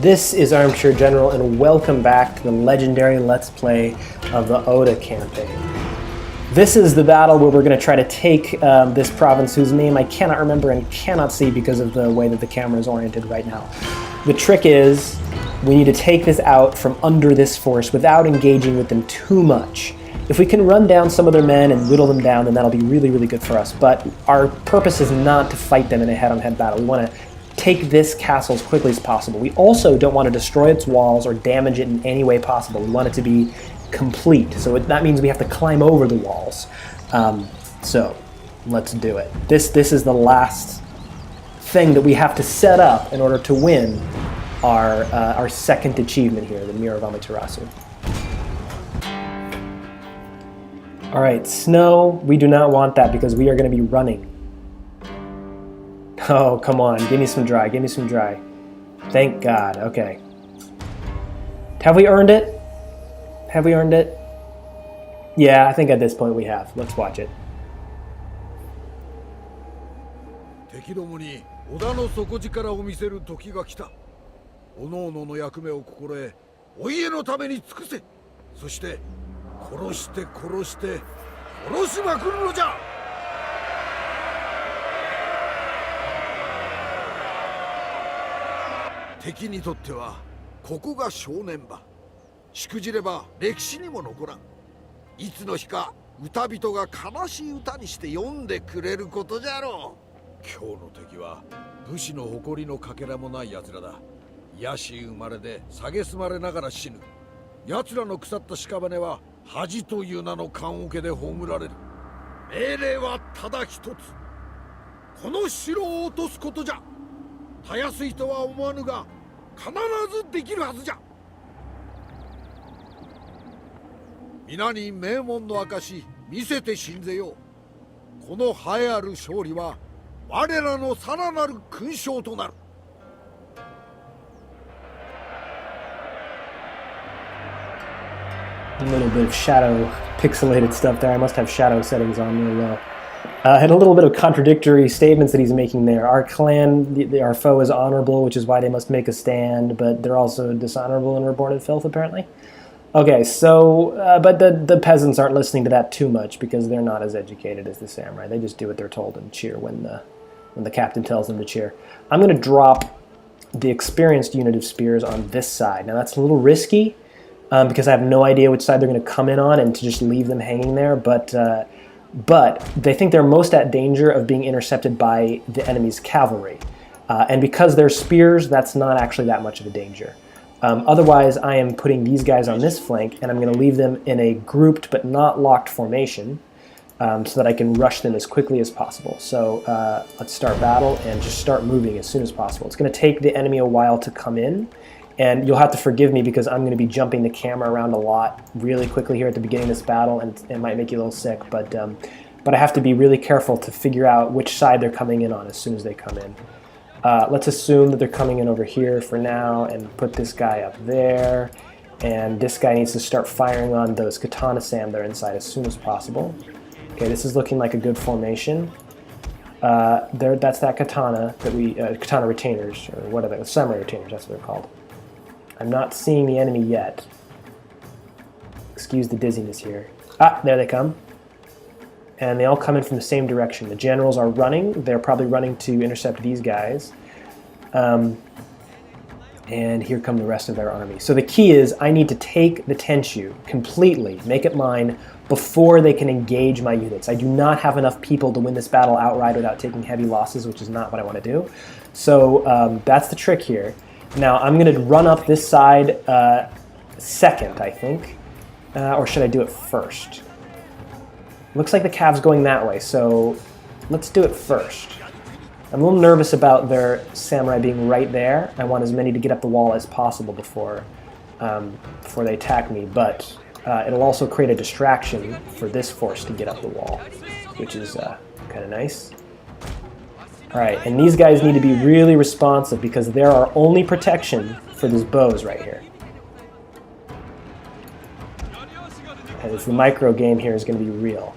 This is Armchair General, and welcome back to the legendary Let's Play of the Oda campaign. This is the battle where we're going to try to take this province whose name I cannot remember and cannot see because of the way that the camera is oriented right now. The trick is, we need to take this out from under this force without engaging with them too much. If we can run down some of their men and whittle them down, then that'll be really, really good for us. But our purpose is not to fight them in a head-on-head battle. We want to take this castle as quickly as possible. We also don't want to destroy its walls or damage it in any way possible. We want it to be complete. So that means we have to climb over the walls. So let's do it. This is the last thing that we have to set up in order to win our second achievement here, the Mirror of Amaterasu. All right, snow, we do not want that because we are going to be running. Oh, come on, give me some dry, give me some dry. Thank God, okay. Have we earned it? Have we earned it? Yeah, I think at this point we have. Let's watch it. 敵どもに織田の底力を見せる時が来た。おのおのの役目を心得、お家のために尽くせ。そして殺して殺して殺しまくるのじゃ。敵にとってはここが正念場。しくじれば歴史にも残らん。いつの日か歌人が悲しい歌にして読んでくれることじゃろう。今日の敵は武士の誇りのかけらもない奴らだ。野心生まれで蔑まれながら死ぬ。奴らの腐った屍は恥という名の棺桶で葬られる。命令はただ一つ。この城を落とすことじゃ。たやすいとは思わぬが必ずできるはずじゃ。皆に名門の証見せて信ぜよう。この栄えある勝利は我らのさらなる勲章となる。A little bit of shadow pixelated stuff there. I must have shadow settings on really well. And a little bit of contradictory statements that he's making there. Our clan, our foe is honorable, which is why they must make a stand, but they're also dishonorable and were born in filth, apparently. Okay, so, but the peasants aren't listening to that too much because they're not as educated as the samurai. They just do what they're told and cheer when the captain tells them to cheer. I'm going to drop the experienced unit of spears on this side. Now that's a little risky because I have no idea which side they're going to come in on and to just leave them hanging there, but they think they're most at danger of being intercepted by the enemy's cavalry. And because they're spears, that's not actually that much of a danger. Otherwise, I am putting these guys on this flank, and I'm going to leave them in a grouped but not locked formation so that I can rush them as quickly as possible. So let's start battle and just start moving as soon as possible. It's going to take the enemy a while to come in, and you'll have to forgive me because I'm going to be jumping the camera around a lot really quickly here at the beginning of this battle, and it might make you a little sick, but I have to be really careful to figure out which side they're coming in on as soon as they come in. Let's assume that they're coming in over here for now and put this guy up there, and this guy needs to start firing on those katana sam that are inside as soon as possible. Okay, this is looking like a good formation. That's that katana that we, katana retainers, or what are they, samurai retainers, that's what they're called. I'm not seeing the enemy yet. Excuse the dizziness here. Ah, there they come. And they all come in from the same direction. The generals are running. They're probably running to intercept these guys. And here come the rest of their army. So the key is I need to take the Tenshu completely, make it mine, before they can engage my units. I do not have enough people to win this battle outright without taking heavy losses, which is not what I want to do. So that's the trick here. Now I'm going to run up this side second, I think. Or should I do it first? Looks like the cav's going that way, so let's do it first. I'm a little nervous about their samurai being right there. I want as many to get up the wall as possible before they attack me, but it'll also create a distraction for this force to get up the wall, which is kind of nice. Alright, and these guys need to be really responsive because they're our only protection for these bows right here. And it's the micro game here is going to be real.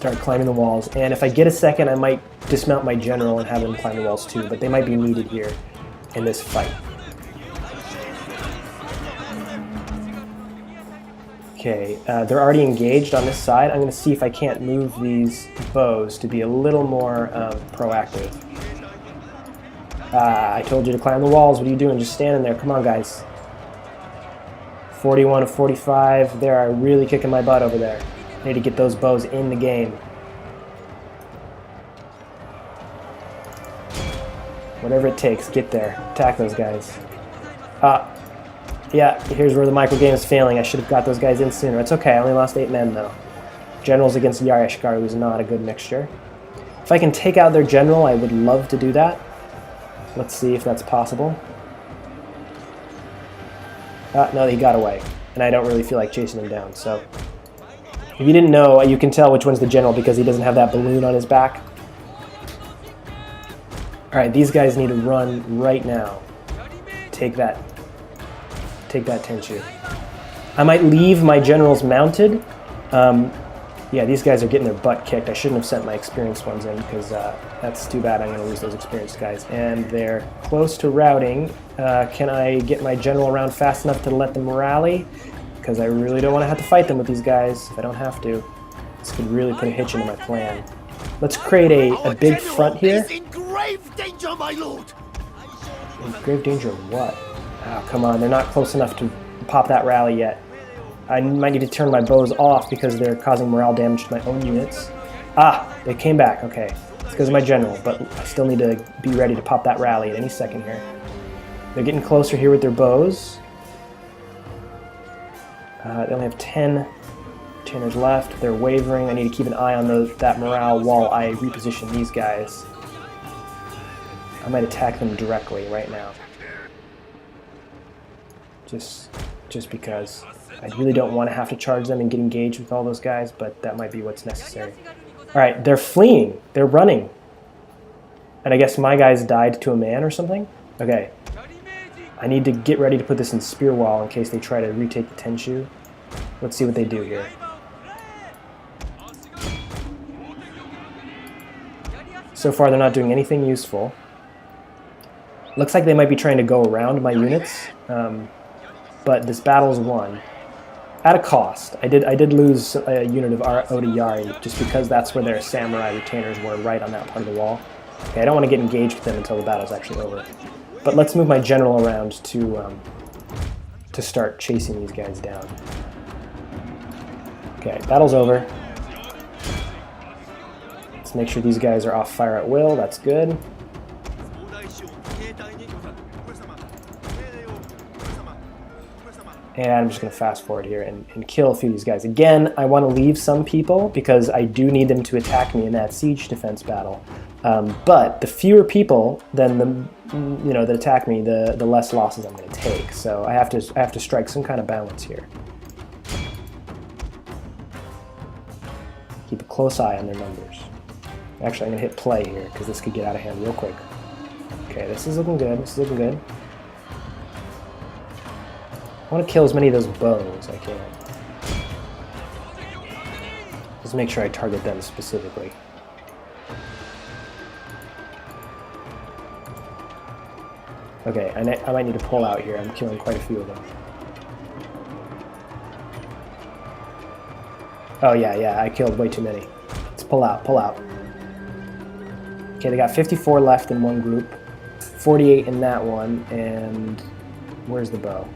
start climbing the walls. And if I get a second, I might dismount my general and have them climb the walls too, but they might be needed here in this fight. Okay, they're already engaged on this side. I'm going to see if I can't move these bows to be a little more proactive. I told you to climb the walls. What are you doing? Just standing there. Come on, guys. 41 to 45. They are really kicking my butt over there. I need to get those bows in the game. Whatever it takes, get there. Attack those guys. Yeah, here's where the micro game is failing. I should have got those guys in sooner. It's okay, I only lost 8 men though. Generals against Yari Ashikaru is not a good mixture. If I can take out their general, I would love to do that. Let's see if that's possible. No, he got away. And I don't really feel like chasing him down, so. If you didn't know, you can tell which one's the general because he doesn't have that balloon on his back. Alright, these guys need to run right now. Take that Tenchu. I might leave my generals mounted. Yeah, these guys are getting their butt kicked. I shouldn't have sent my experienced ones in because that's too bad. I'm going to lose those experienced guys. And they're close to routing. Can I get my general around fast enough to let them rally? Because I really don't want to have to fight them with these guys if I don't have to. This could really put a hitch into my plan. Let's create a big front here. In grave danger, my lord. In grave danger of what? Oh, come on, they're not close enough to pop that rally yet. I might need to turn my bows off because they're causing morale damage to my own units. They came back, okay. It's because of my general, but I still need to be ready to pop that rally at any second here. They're getting closer here with their bows. They only have 10 retainers left. They're wavering. I need to keep an eye on that morale while I reposition these guys. I might attack them directly right now. Just because I really don't want to have to charge them and get engaged with all those guys, but that might be what's necessary. Alright, they're fleeing. They're running. And I guess my guys died to a man or something? Okay. I need to get ready to put this in spear wall in case they try to retake the Tenchu. Let's see what they do here. So far they're not doing anything useful. Looks like they might be trying to go around my units. But this battle's won at a cost. I did lose a unit of Oda Yari just because that's where their samurai retainers were, right on that part of the wall. Okay, I don't want to get engaged with them until the battle's actually over. But let's move my general around to start chasing these guys down. Okay, battle's over. Let's make sure these guys are off fire at will. That's good. And I'm just going to fast forward here and kill a few of these guys. Again, I want to leave some people because I do need them to attack me in that siege defense battle. But the fewer people than that attack me, the less losses I'm going to take. So I have to strike some kind of balance here. Keep a close eye on their numbers. Actually, I'm going to hit play here because this could get out of hand real quick. Okay, this is looking good. This is looking good. I want to kill as many of those bows as I can. Just make sure I target them specifically. Okay, I might need to pull out here. I'm killing quite a few of them. Oh yeah, I killed way too many. Let's pull out, pull out. Okay, they got 54 left in one group, 48 in that one, and where's the bow?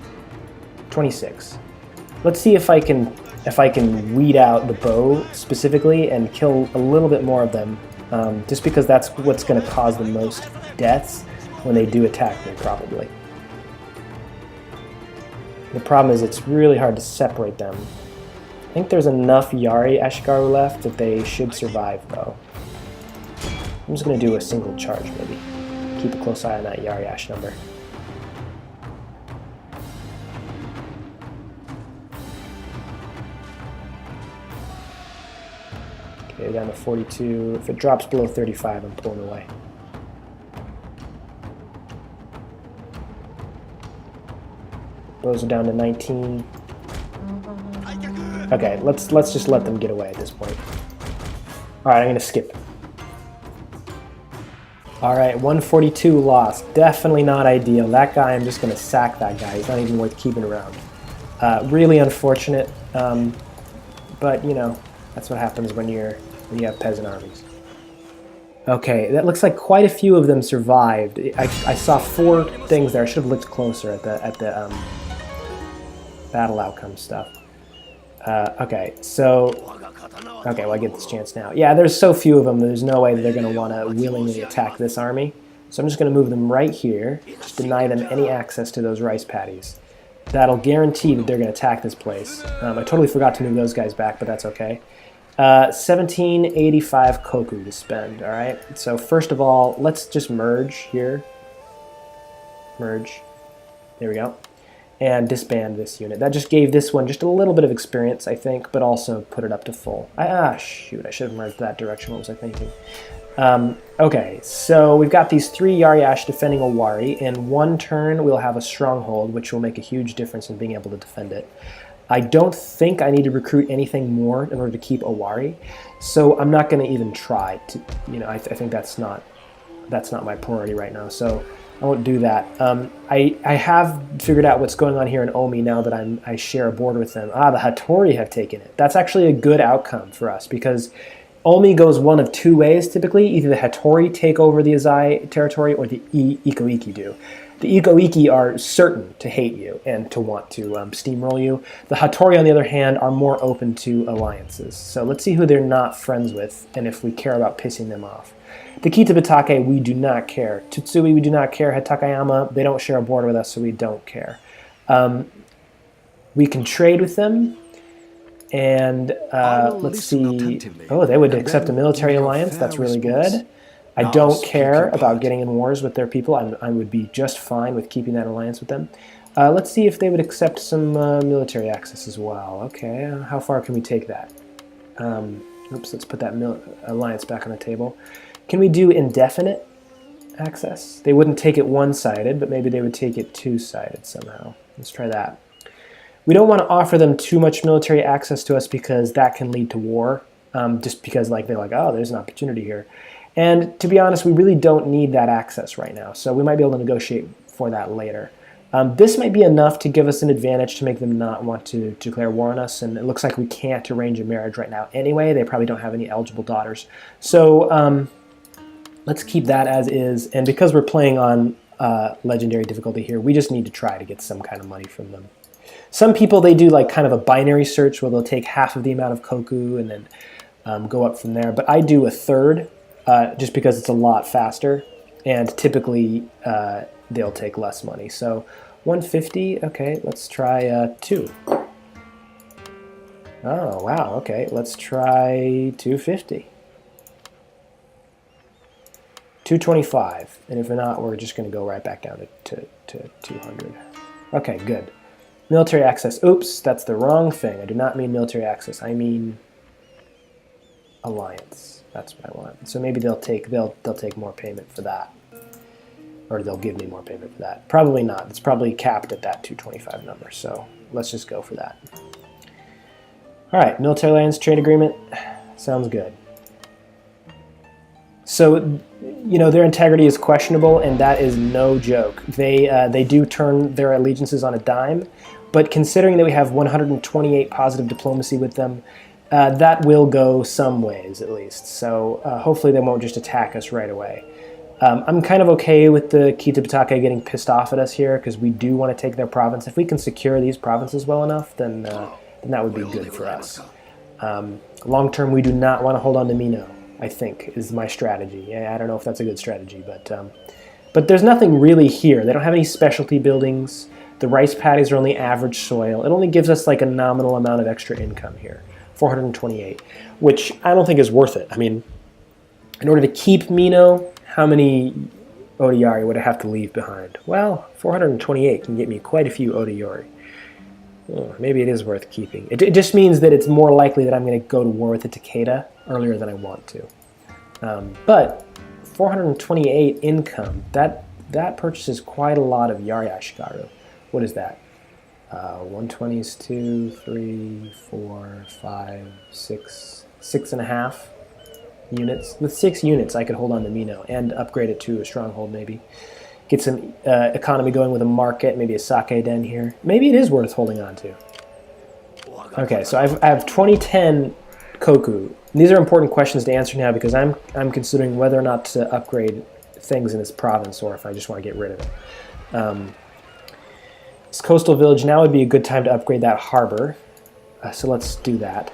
26. Let's see if I can weed out the bow specifically and kill a little bit more of them, just because that's what's going to cause the most deaths when they do attack me, probably. The problem is it's really hard to separate them. I think there's enough Yari Ashikaru left that they should survive, though. I'm just going to do a single charge, maybe. Keep a close eye on that Yari Ash number. Okay, down to 42. If it drops below 35, I'm pulling away. Bows are down to 19. Okay, let's just let them get away at this point. All right, I'm going to skip. All right, 142 lost. Definitely not ideal. That guy, I'm just going to sack that guy. He's not even worth keeping around. Really unfortunate, but you know, that's what happens when you have peasant armies. Okay, that looks like quite a few of them survived. I saw 4 things there. I should have looked closer at the battle outcome stuff. Okay, so okay, well I get this chance now. Yeah, there's so few of them. There's no way that they're going to want to willingly attack this army. So I'm just going to move them right here. Just deny them any access to those rice paddies. That'll guarantee that they're going to attack this place. I totally forgot to move those guys back, but that's okay. 1785 koku to spend, all right? So first of all, let's just merge here. Merge. There we go. And disband this unit. That just gave this one just a little bit of experience, I think, but also put it up to full. Shoot, I should have merged that direction. What was I thinking? Okay, so we've got these 3 Yariash defending Owari. In 1 turn, we'll have a stronghold, which will make a huge difference in being able to defend it. I don't think I need to recruit anything more in order to keep Owari, so I'm not going to even try to. You know, I think that's not my priority right now, so I won't do that. I have figured out what's going on here in Omi now that I share a border with them. The Hattori have taken it. That's actually a good outcome for us because Omi goes one of 2 ways typically. Either the Hattori take over the Azai territory or the Ikoiki do. The Ikoiki are certain to hate you and to want to steamroll you. The Hattori, on the other hand, are more open to alliances. So let's see who they're not friends with and if we care about pissing them off. The Kitabatake, we do not care. Tutsui, we do not care. Hatakayama, they don't share a border with us, so we don't care. We can trade with them. And let's see. Oh, they would accept a military alliance. That's really good. I don't care about getting in wars with their people. I would be just fine with keeping that alliance with them. Let's see if they would accept some military access as well. Okay, how far can we take that? Oops, let's put that alliance back on the table. Can we do indefinite access? They wouldn't take it one-sided, but maybe they would take it two-sided somehow. Let's try that. We don't want to offer them too much military access to us because that can lead to war, just because they're like, oh, there's an opportunity here. And to be honest, we really don't need that access right now, so we might be able to negotiate for that later. This might be enough to give us an advantage to make them not want to declare war on us, and it looks like we can't arrange a marriage right now anyway. They probably don't have any eligible daughters. So let's keep that as is, and because we're playing on legendary difficulty here, we just need to try to get some kind of money from them. Some people, they do like kind of a binary search where they'll take half of the amount of koku and then go up from there, but I do a third just because it's a lot faster, and typically they'll take less money. So 150, okay, let's try 2. Oh, wow, okay, let's try 250. 225, and if not, we're just going to go right back down to 200. Okay, good. Military access. Oops, that's the wrong thing. I do not mean military access. I mean alliance. That's what I want. So maybe they'll take more payment for that, or they'll give me more payment for that. Probably not. It's probably capped at that 225 number. So let's just go for that. All right, military alliance trade agreement. Sounds good. So, you know, their integrity is questionable, and that is no joke. They do turn their allegiances on a dime, but considering that we have 128 positive diplomacy with them, that will go some ways at least. So hopefully they won't just attack us right away. I'm kind of okay with the Kitabatake getting pissed off at us here because we do want to take their province. If we can secure these provinces well enough, then that would be good for us. Long term, we do not want to hold on to Mino, I think, is my strategy. I don't know if that's a good strategy, but there's nothing really here. They don't have any specialty buildings. The rice paddies are only average soil. It only gives us like a nominal amount of extra income here, 428, which I don't think is worth it. I mean, in order to keep Mino, how many Odiyari would I have to leave behind? Well, 428 can get me quite a few Odiyari. Oh, maybe it is worth keeping. It just means that it's more likely that I'm going to go to war with the Takeda earlier than I want to. But 428 income, that purchases quite a lot of Yariashikaru. What is that? 120 is 2, 3, 4, 5, 6, 6.5. units. With 6 units, I could hold on to Mino and upgrade it to a stronghold maybe. Get some economy going with a market, maybe a sake den here. Maybe it is worth holding on to. Okay, so I have 2010 koku. These are important questions to answer now because I'm considering whether or not to upgrade things in this province or if I just want to get rid of it. This coastal village, now would be a good time to upgrade that harbor. So let's do that.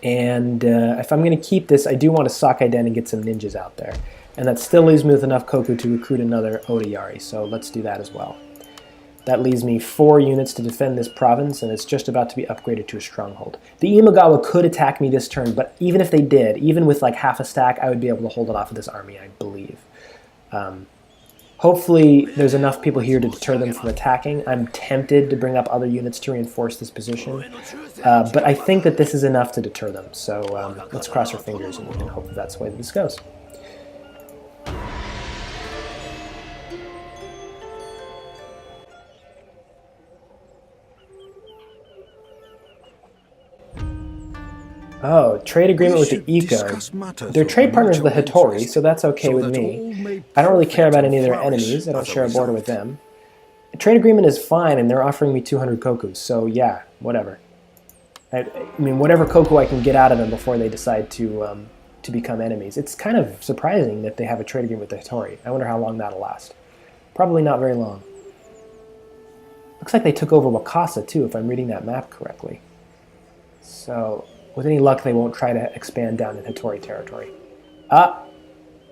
And if I'm going to keep this, I do want a sake den and get some ninjas out there. And that still leaves me with enough koku to recruit another Odayari, so let's do that as well. That leaves me 4 units to defend this province, and it's just about to be upgraded to a stronghold. The Imagawa could attack me this turn, but even if they did, even with like half a stack, I would be able to hold it off of this army, I believe. Hopefully there's enough people here to deter them from attacking. I'm tempted to bring up other units to reinforce this position, but I think that this is enough to deter them. So let's cross our fingers and hope that that's the way that this goes. Oh, trade agreement with the Eco. They're trade partners with the Hattori, so that's okay with me. I don't really care about any of their enemies. I don't share a border with them. The trade agreement is fine, and they're offering me 200 kokus, so yeah, whatever. I mean, whatever koku I can get out of them before they decide to become enemies. It's kind of surprising that they have a trade agreement with the Hattori. I wonder how long that'll last. Probably not very long. Looks like they took over Wakasa, too, if I'm reading that map correctly. So with any luck, they won't try to expand down in Hattori territory. The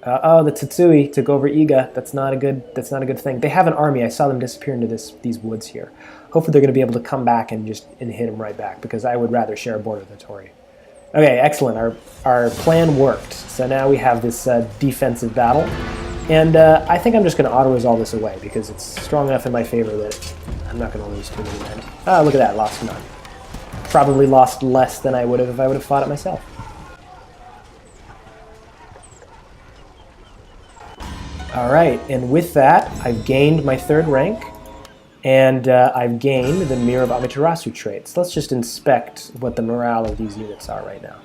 Tsutsui took over Iga. That's not a good thing. They have an army. I saw them disappear into these woods here. Hopefully, they're going to be able to come back and hit them right back because I would rather share a border with Hattori. Okay, excellent. Our plan worked. So now we have this defensive battle, and I think I'm just going to auto-resolve this away because it's strong enough in my favor that I'm not going to lose too many men. Ah, look at that, lost none. Probably lost less than I would have if I would have fought it myself. Alright, and with that, I've gained my 3rd rank, and I've gained the Mirror of Amaterasu traits. Let's just inspect what the morale of these units are right now.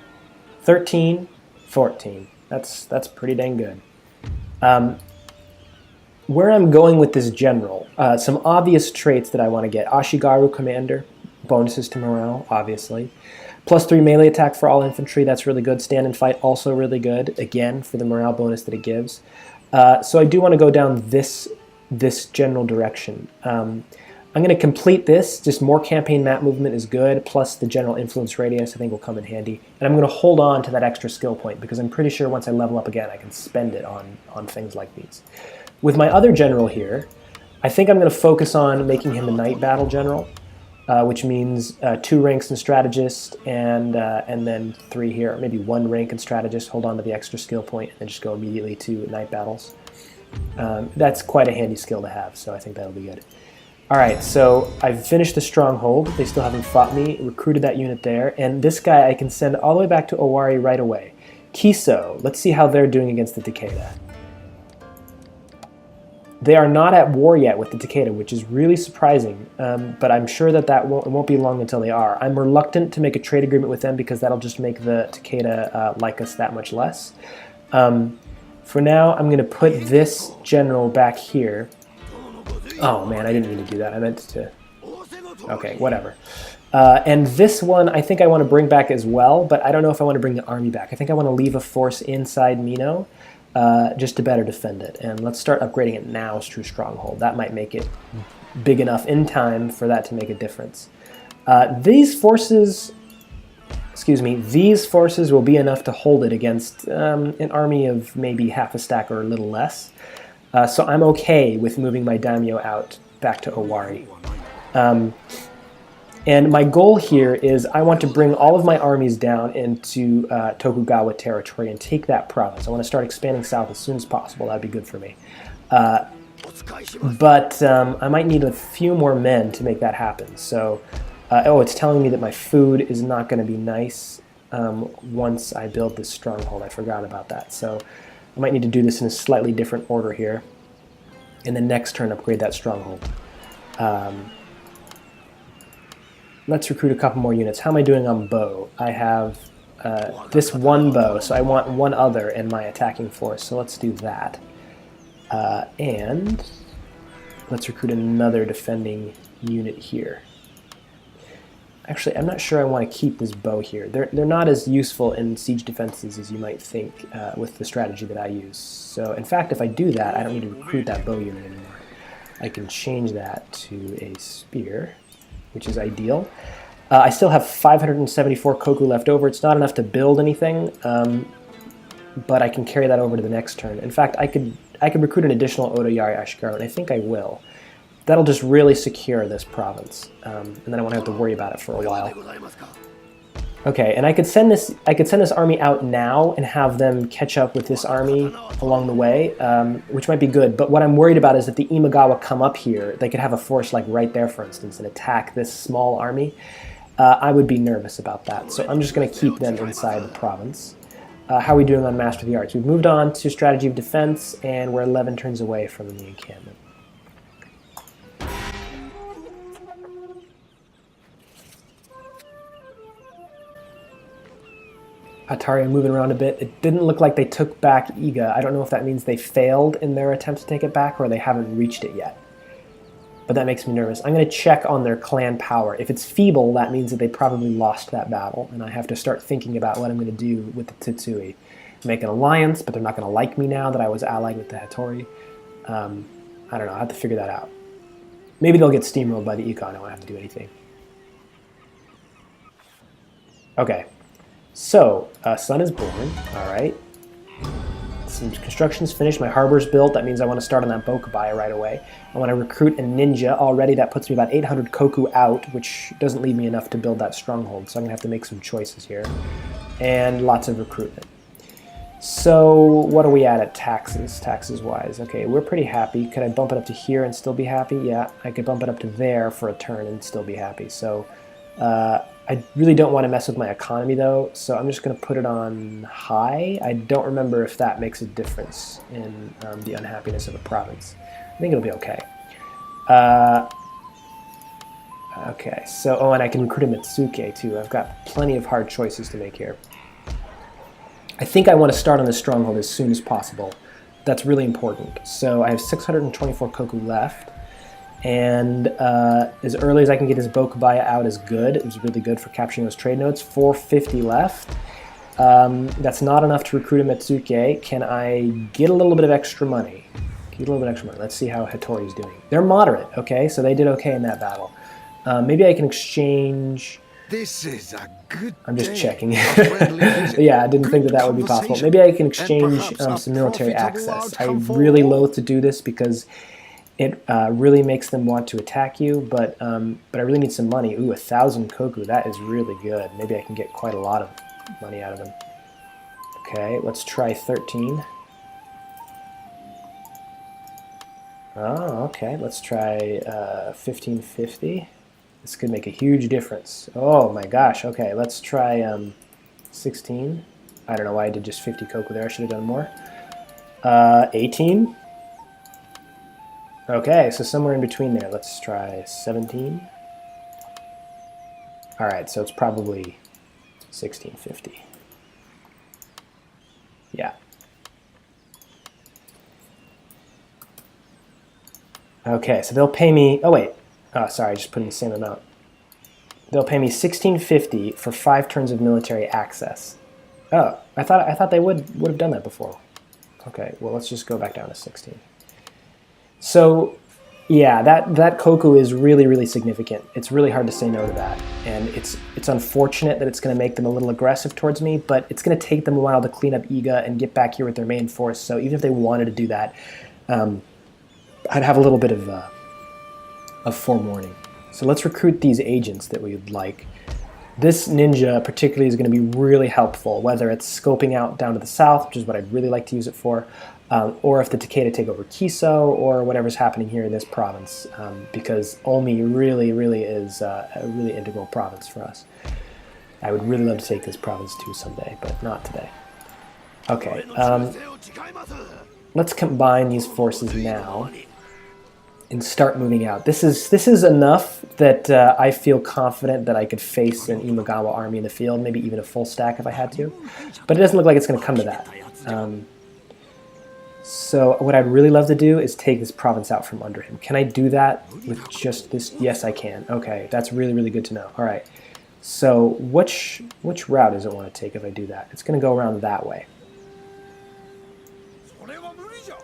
13, 14. That's pretty dang good. Where I'm going with this general, some obvious traits that I want to get. Ashigaru Commander. Bonuses to morale, obviously. +3 melee attack for all infantry, that's really good. Stand and fight, also really good, again, for the morale bonus that it gives. So I do want to go down this general direction. I'm going to complete this, just more campaign map movement is good, plus the general influence radius I think will come in handy. And I'm going to hold on to that extra skill point, because I'm pretty sure once I level up again, I can spend it on things like these. With my other general here, I think I'm going to focus on making him a night battle general. Which means 2 ranks in strategist and then 3 here, maybe 1 rank in strategist, hold on to the extra skill point, and then just go immediately to night battles. That's quite a handy skill to have, so I think that'll be good. Alright, so I've finished the stronghold. They still haven't fought me, recruited that unit there, and this guy I can send all the way back to Owari right away. Kiso, let's see how they're doing against the Takeda. They are not at war yet with the Takeda, which is really surprising, but I'm sure that it won't be long until they are. I'm reluctant to make a trade agreement with them because that'll just make the Takeda like us that much less. For now, I'm going to put this general back here. Oh man, I didn't mean to do that. I meant to... Okay, whatever. And this one, I think I want to bring back as well, but I don't know if I want to bring the army back. I think I want to leave a force inside Mino. Just to better defend it. And let's start upgrading it now to Stronghold. That might make it big enough in time for that to make a difference. These forces will be enough to hold it against an army of maybe half a stack or a little less. So I'm okay with moving my daimyo out back to Owari. And my goal here is I want to bring all of my armies down into Tokugawa territory and take that province. I want to start expanding south as soon as possible. That'd be good for me. But I might need a few more men to make that happen. So, it's telling me that my food is not going to be nice once I build this stronghold. I forgot about that. So I might need to do this in a slightly different order here. And then next turn upgrade that stronghold. Let's recruit a couple more units. How am I doing on bow? I have this one bow, so I want one other in my attacking force, so let's do that. And let's recruit another defending unit here. Actually, I'm not sure I want to keep this bow here. They're not as useful in siege defenses as you might think with the strategy that I use. So, in fact, if I do that, I don't need to recruit that bow unit anymore. I can change that to a spear, which is ideal. I still have 574 koku left over. It's not enough to build anything, but I can carry that over to the next turn. In fact, I could recruit an additional Odo Yari Ashikaru, and I think I will. That'll just really secure this province, and then I won't have to worry about it for a while. Okay, and I could send this army out now and have them catch up with this army along the way, which might be good. But what I'm worried about is that the Imagawa come up here. They could have a force like right there, for instance, and attack this small army. I would be nervous about that, so I'm just going to keep them inside the province. How are we doing on Master of the Arts? We've moved on to Strategy of Defense, and we're 11 turns away from the encampment. Atari moving around a bit. It didn't look like they took back Iga. I don't know if that means they failed in their attempt to take it back or they haven't reached it yet. But that makes me nervous. I'm going to check on their clan power. If it's feeble, that means that they probably lost that battle, and I have to start thinking about what I'm going to do with the Tsutsui. Make an alliance, but they're not going to like me now that I was allied with the Hattori. I don't know. I have to figure that out. Maybe they'll get steamrolled by the Ika. I don't have to do anything. Okay. So, son is born, all right. Some construction's finished, my harbor's built, that means I want to start on that Bokubaya right away. I want to recruit a ninja already, that puts me about 800 koku out, which doesn't leave me enough to build that stronghold, so I'm going to have to make some choices here. And lots of recruitment. So, what are we at taxes-wise? Okay, we're pretty happy. Could I bump it up to here and still be happy? Yeah, I could bump it up to there for a turn and still be happy. So, I really don't want to mess with my economy though, so I'm just going to put it on high. I don't remember if that makes a difference in the unhappiness of a province. I think it'll be okay. Okay, so, oh, and I can recruit a Mitsuke too. I've got plenty of hard choices to make here. I think I want to start on this stronghold as soon as possible. That's really important. So I have 624 koku left. And as early as I can get his Bokubaya out is good. It was really good for capturing those trade notes. 450 left. That's not enough to recruit a Mitsuke. Can I get a little bit of extra money? Let's see how Hattori's doing. They're moderate, okay? So they did okay in that battle. Maybe I can exchange... This is a good I'm just day. checking. Yeah, I didn't think that would be possible. Maybe I can exchange some military access. I'm really loath to do this because... It really makes them want to attack you, but I really need some money. Ooh, 1,000 koku, that is really good. Maybe I can get quite a lot of money out of them. Okay, let's try 13. Oh, okay, let's try 1550. This could make a huge difference. Oh my gosh, okay, let's try 16. I don't know why I did just 50 koku there, I should have done more. 18. Okay, so somewhere in between there. Let's try 17. All right, so it's probably 1650. Yeah. Okay, so they'll pay me... Oh, wait. Oh, sorry, I just put in the same amount. They'll pay me 1650 for 5 turns of military access. Oh, I thought they would have done that before. Okay, well, let's just go back down to 16. So, yeah, that koku is really, really significant. It's really hard to say no to that. And it's unfortunate that it's going to make them a little aggressive towards me, but it's going to take them a while to clean up Iga and get back here with their main force. So even if they wanted to do that, I'd have a little bit of forewarning. So let's recruit these agents that we'd like. This ninja particularly is going to be really helpful, whether it's scoping out down to the south, which is what I'd really like to use it for, or if the Takeda take over Kiso, or whatever's happening here in this province, because Omi really, really is a really integral province for us. I would really love to take this province too someday, but not today. Okay, let's combine these forces now. and start moving out. This is enough that I feel confident that I could face an Imagawa army in the field, maybe even a full stack if I had to. But it doesn't look like it's going to come to that. So what I'd really love to do is take this province out from under him. Can I do that with just this? Yes, I can. Okay, that's really, really good to know. All right. So which route does it want to take if I do that? It's going to go around that way.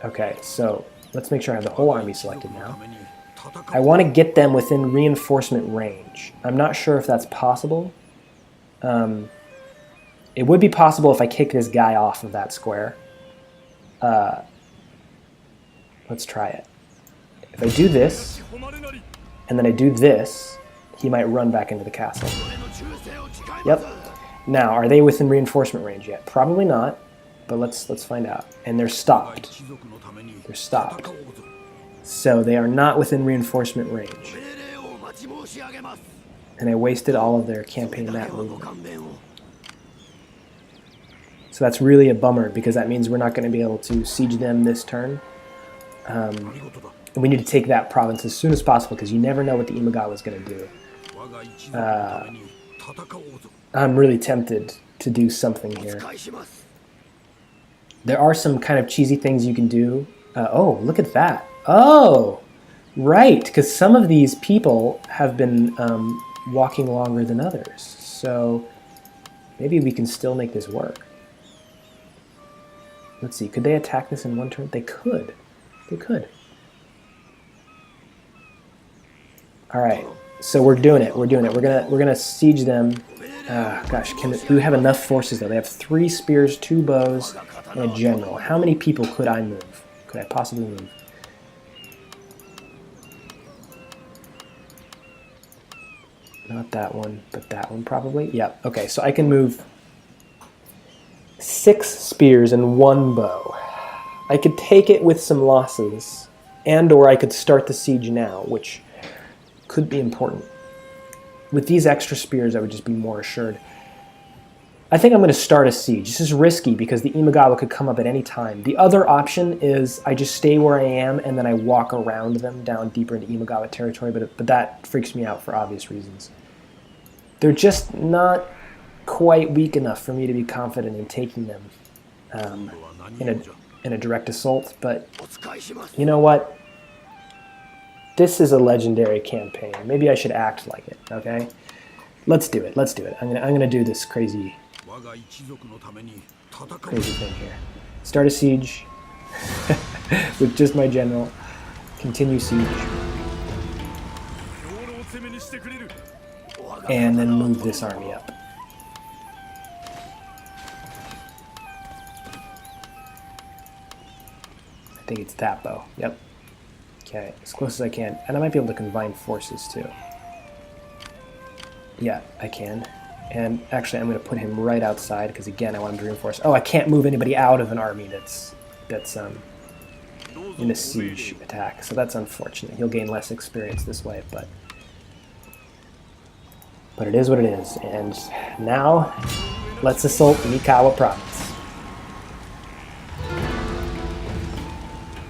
Okay, so let's make sure I have the whole army selected now. I want to get them within reinforcement range. I'm not sure if that's possible. It would be possible if I kick this guy off of that square. Let's try it. If I do this, and then I do this, he might run back into the castle. Yep. Now, are they within reinforcement range yet? Probably not, but let's find out. And they're stopped. They're stopped. So they are not within reinforcement range. And I wasted all of their campaign map movement. So that's really a bummer, because that means we're not going to be able to siege them this turn. And we need to take that province as soon as possible, because you never know what the Imagawa is going to do. I'm really tempted to do something here. There are some kind of cheesy things you can do. Oh, look at that. Oh, right, because some of these people have been walking longer than others. So maybe we can still make this work. Let's see, could they attack this in one turn? They could. They could. All right, so we're doing it. We're doing it. We're gonna siege them. Gosh, do we have enough forces though? They have 3 spears, 2 bows, and a general. How many people could I move? Could I possibly move? Not that one, but that one probably. Yep. Okay, so I can move 6 spears and 1 bow. I could take it with some losses, or I could start the siege now, which could be important. With these extra spears, I would just be more assured. I think I'm going to start a siege. This is risky because the Imagawa could come up at any time. The other option is I just stay where I am and then I walk around them down deeper into Imagawa territory, but that freaks me out for obvious reasons. They're just not quite weak enough for me to be confident in taking them in a direct assault, but you know what? This is a legendary campaign. Maybe I should act like it, okay? Let's do it. Let's do it. I'm gonna do this crazy thing here. Start a siege with just my general. Continue siege. And then move this army up. I think it's that bow. Yep. Okay, as close as I can. And I might be able to combine forces too. Yeah, I can. And actually I'm going to put him right outside because again I want him to reinforce. Oh, I can't move anybody out of an army that's in a siege attack. So that's unfortunate. He'll gain less experience this way, but it is what it is. And now let's assault Mikawa province.